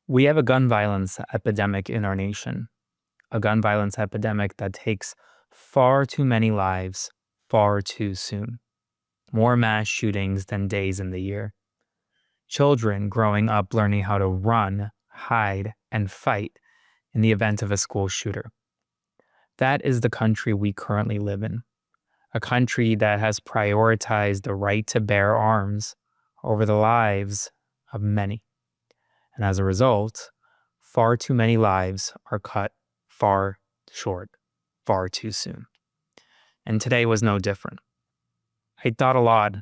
We have a gun violence epidemic in our nation, a gun violence epidemic that takes far too many lives far too soon. More mass shootings than days in the year. Children growing up learning how to run, hide, and fight in the event of a school shooter. That is the country we currently live in, a country that has prioritized the right to bear arms over the lives of many. And as a result, far too many lives are cut far short, far too soon. And today was no different. I thought a lot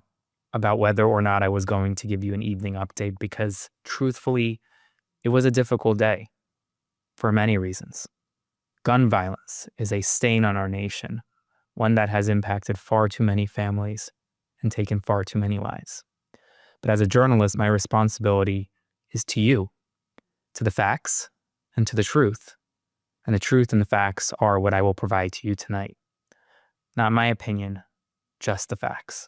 about whether or not I was going to give you an evening update because, truthfully, it was a difficult day for many reasons. Gun violence is a stain on our nation, one that has impacted far too many families and taken far too many lives. But as a journalist, my responsibility is to you, to the facts, and to the truth. And the truth and the facts are what I will provide to you tonight. Not my opinion, just the facts.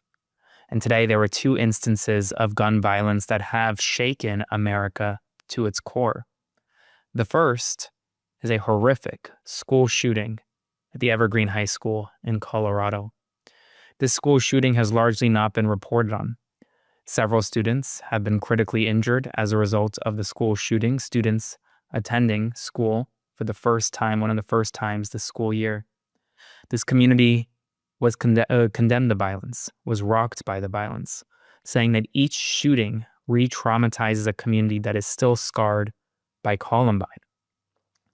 And today there were two instances of gun violence that have shaken America to its core. The first is a horrific school shooting at the Evergreen High School in Colorado. This school shooting has largely not been reported on. Several students have been critically injured as a result of the school shooting, students attending school for the first time, one of the first times this school year. This community was condemned the violence, was rocked by the violence, saying that each shooting re-traumatizes a community that is still scarred by Columbine.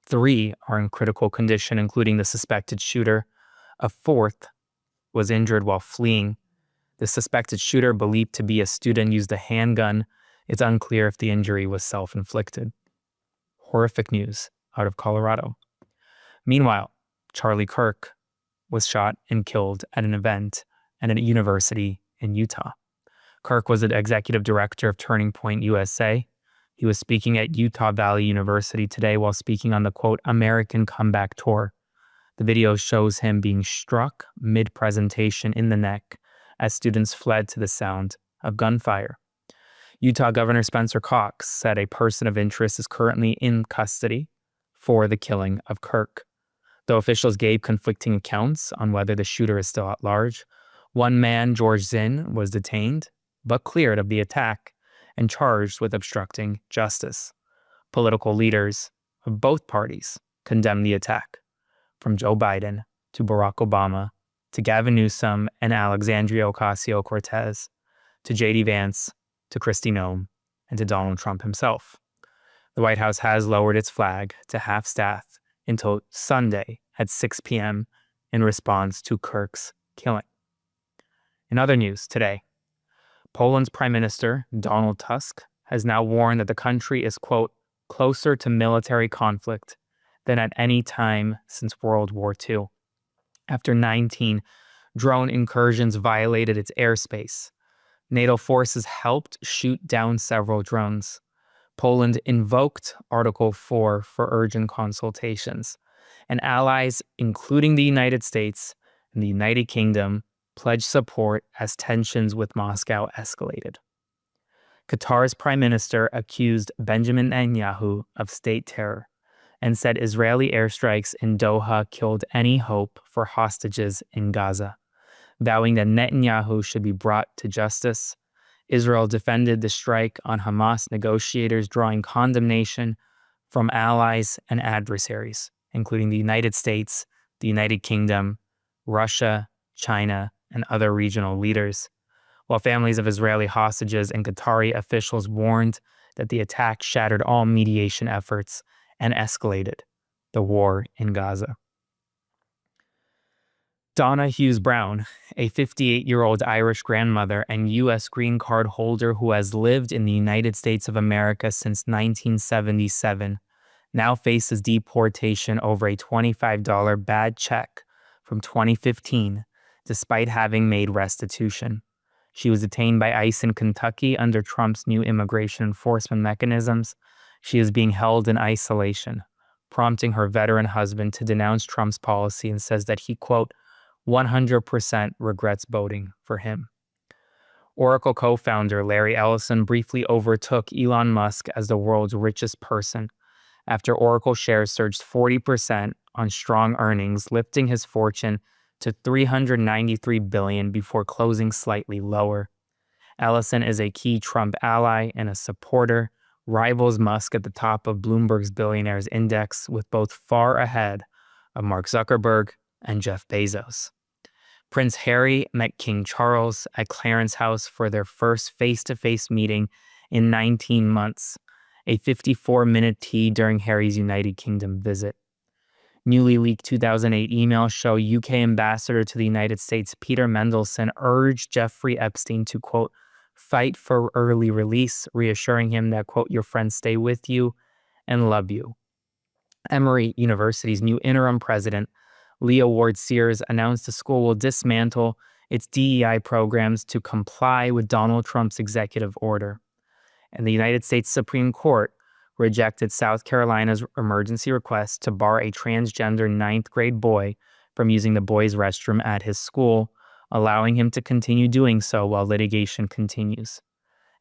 3 are in critical condition, including the suspected shooter. A 4th was injured while fleeing. The suspected shooter, believed to be a student, used a handgun. It's unclear if the injury was self-inflicted. Horrific news out of Colorado. Meanwhile, Charlie Kirk was shot and killed at an event at a university in Utah. Kirk was the executive director of Turning Point USA. He was speaking at Utah Valley University today while speaking on the, quote, American Comeback Tour. The video shows him being struck mid-presentation in the neck as students fled to the sound of gunfire. Utah Governor Spencer Cox said a person of interest is currently in custody for the killing of Kirk. Though officials gave conflicting accounts on whether the shooter is still at large, one man, George Zinn, was detained but cleared of the attack and charged with obstructing justice. Political leaders of both parties condemned the attack, from Joe Biden to Barack Obama to Gavin Newsom and Alexandria Ocasio-Cortez to J.D. Vance to Kristi Noem and to Donald Trump himself. The White House has lowered its flag to half-staff until Sunday at 6 p.m. in response to Kirk's killing. In other news today, Poland's Prime Minister, Donald Tusk, has now warned that the country is, quote, closer to military conflict than at any time since World War II. After 19 drone incursions violated its airspace, NATO forces helped shoot down several drones. Poland invoked Article 4 for urgent consultations, and allies, including the United States and the United Kingdom, pledged support as tensions with Moscow escalated. Qatar's prime minister accused Benjamin Netanyahu of state terror and said Israeli airstrikes in Doha killed any hope for hostages in Gaza, vowing that Netanyahu should be brought to justice. Israel defended the strike on Hamas negotiators, drawing condemnation from allies and adversaries, including the United States, the United Kingdom, Russia, China, and other regional leaders, while families of Israeli hostages and Qatari officials warned that the attack shattered all mediation efforts and escalated the war in Gaza. Donna Hughes Brown, a 58-year-old Irish grandmother and U.S. green card holder who has lived in the United States of America since 1977, now faces deportation over a $25 bad check from 2015, despite having made restitution. She was detained by ICE in Kentucky under Trump's new immigration enforcement mechanisms. She is being held in isolation, prompting her veteran husband to denounce Trump's policy and says that he, quote, 100% regrets voting for him. Oracle co-founder Larry Ellison briefly overtook Elon Musk as the world's richest person after Oracle shares surged 40% on strong earnings, lifting his fortune to $393 billion before closing slightly lower. Ellison is a key Trump ally and a supporter, rivals Musk at the top of Bloomberg's billionaires index, with both far ahead of Mark Zuckerberg and Jeff Bezos. Prince Harry met King Charles at Clarence House for their first face-to-face meeting in 19 months, a 54-minute tea during Harry's United Kingdom visit. Newly leaked 2008 emails show UK Ambassador to the United States Peter Mendelsohn urged Jeffrey Epstein to, quote, fight for early release, reassuring him that, quote, your friends stay with you and love you. Emory University's new interim president, Leah Ward Sears, announced the school will dismantle its DEI programs to comply with Donald Trump's executive order. And the United States Supreme Court rejected South Carolina's emergency request to bar a transgender 9th grade boy from using the boys' restroom at his school, allowing him to continue doing so while litigation continues.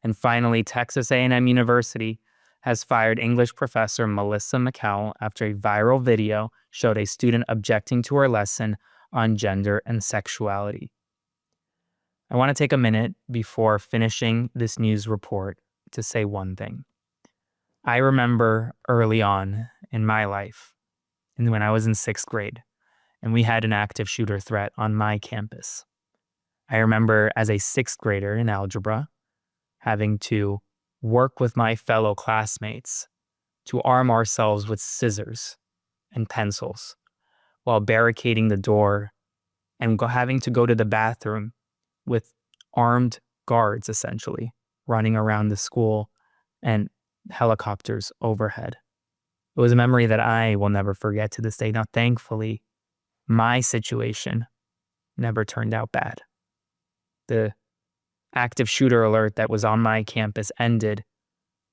And finally, Texas A&M University has fired English professor Melissa McCowell after a viral video showed a student objecting to her lesson on gender and sexuality. I want to take a minute before finishing this news report to say one thing. I remember early on in my life, and when I was in 6th grade, and we had an active shooter threat on my campus. I remember as a 6th grader in algebra having to work with my fellow classmates to arm ourselves with scissors and pencils while barricading the door and having to go to the bathroom with armed guards, essentially, running around the school and helicopters overhead. It was a memory that I will never forget to this day. Now, thankfully, my situation never turned out bad. The active shooter alert that was on my campus ended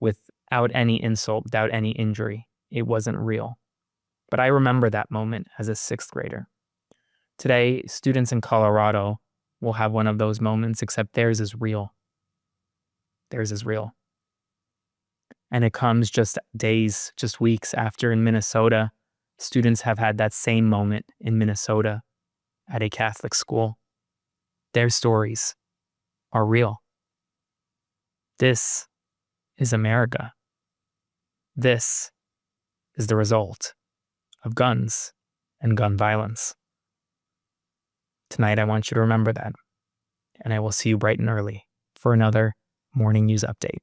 without any insult, without any injury. It wasn't real. But I remember that moment as a 6th grader. Today, students in Colorado will have one of those moments, except theirs is real. Theirs is real. And it comes just days, just weeks after in Minnesota, students have had that same moment in Minnesota at a Catholic school. Their stories are real. This is America. This is the result of guns and gun violence. Tonight, I want you to remember that, and I will see you bright and early for another morning news update.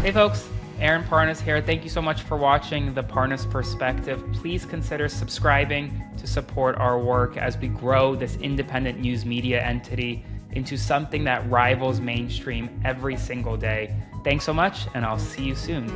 Hey folks, Aaron Parnas here. Thank you so much for watching The Parnas Perspective. Please consider subscribing to support our work as we grow this independent news media entity into something that rivals mainstream every single day. Thanks so much, and I'll see you soon.